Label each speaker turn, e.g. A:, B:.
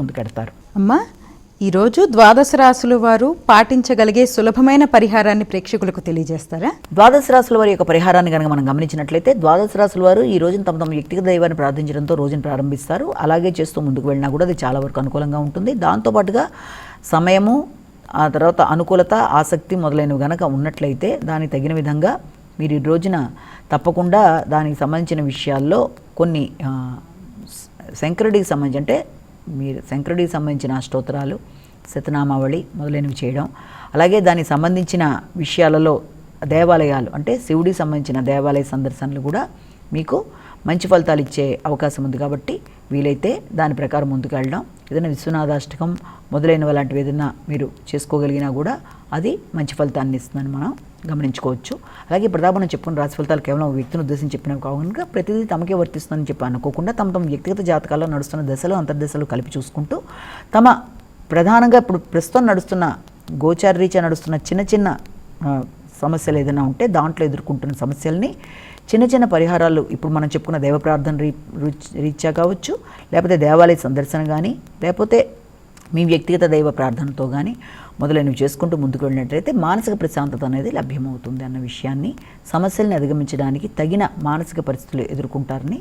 A: ముందుకెడతారు.
B: అమ్మా, ఈరోజు ద్వాదశ రాశుల వారు పాటించగలిగే సులభమైన పరిహారాన్ని ప్రేక్షకులకు తెలియజేస్తారా?
A: ద్వాదశ రాశుల వారి యొక్క పరిహారాన్ని కనుక మనం గమనించినట్లయితే, ద్వాదశ రాశుల వారు ఈ రోజున తమ వ్యక్తిగత దైవాన్ని ప్రార్థించడంతో రోజును ప్రారంభిస్తారు. అలాగే చేస్తూ ముందుకు వెళ్ళినా కూడా అది చాలా వరకు అనుకూలంగా ఉంటుంది. దాంతోపాటుగా సమయము, ఆ తర్వాత అనుకూలత, ఆసక్తి మొదలైనవి కనుక ఉన్నట్లయితే దానికి తగిన విధంగా మీరు ఈ రోజున తప్పకుండా దానికి సంబంధించిన విషయాల్లో కొన్ని శంకరుడికి సంబంధించి, అంటే మీరు శంకరుడికి సంబంధించిన స్తోత్రాలు, శతనామావళి మొదలైనవి చేయడం, అలాగే దానికి సంబంధించిన విషయాలలో దేవాలయాలు, అంటే శివుడికి సంబంధించిన దేవాలయ సందర్శనలు కూడా మీకు మంచి ఫలితాలు ఇచ్చే అవకాశం ఉంది. కాబట్టి వీలైతే దాని ప్రకారం ముందుకు వెళ్ళడం, ఏదైనా విశ్వనాథాష్టకం మొదలైనవి లాంటివి ఏదైనా మీరు చేసుకోగలిగినా కూడా అది మంచి ఫలితాన్ని ఇస్తుందని మనం గమనించుకోవచ్చు. అలాగే ప్రధాన మనం చెప్పుకున్న రాశి ఫలితాలు కేవలం ఒక వ్యక్తిని ఉద్దేశించి చెప్పినవి కాకుండా ప్రతిదీ తమకే వర్తిస్తుందని చెప్పి అనుకోకుండా తమ వ్యక్తిగత జాతకాల్లో నడుస్తున్న దశలు, అంతర్దశలు కలిపి చూసుకుంటూ తమ ప్రధానంగా ఇప్పుడు ప్రస్తుతం నడుస్తున్న గోచార రీత్యా నడుస్తున్న చిన్న చిన్న సమస్యలు ఏదైనా ఉంటే దాంట్లో ఎదుర్కొంటున్న సమస్యల్ని చిన్న చిన్న పరిహారాలు, ఇప్పుడు మనం చెప్పుకున్న దైవ ప్రార్థన రీత్యా కావచ్చు, లేకపోతే దేవాలయ సందర్శన కానీ, లేకపోతే మీ వ్యక్తిగత దైవ ప్రార్థనతో కానీ మొదలైనవి చేసుకుంటూ ముందుకు వెళ్ళినట్లయితే మానసిక ప్రశాంతత అనేది లభ్యమవుతుంది అన్న విషయాన్ని, సమస్యల్ని అధిగమించడానికి తగిన మానసిక పరిస్థితులు ఎదుర్కొంటారని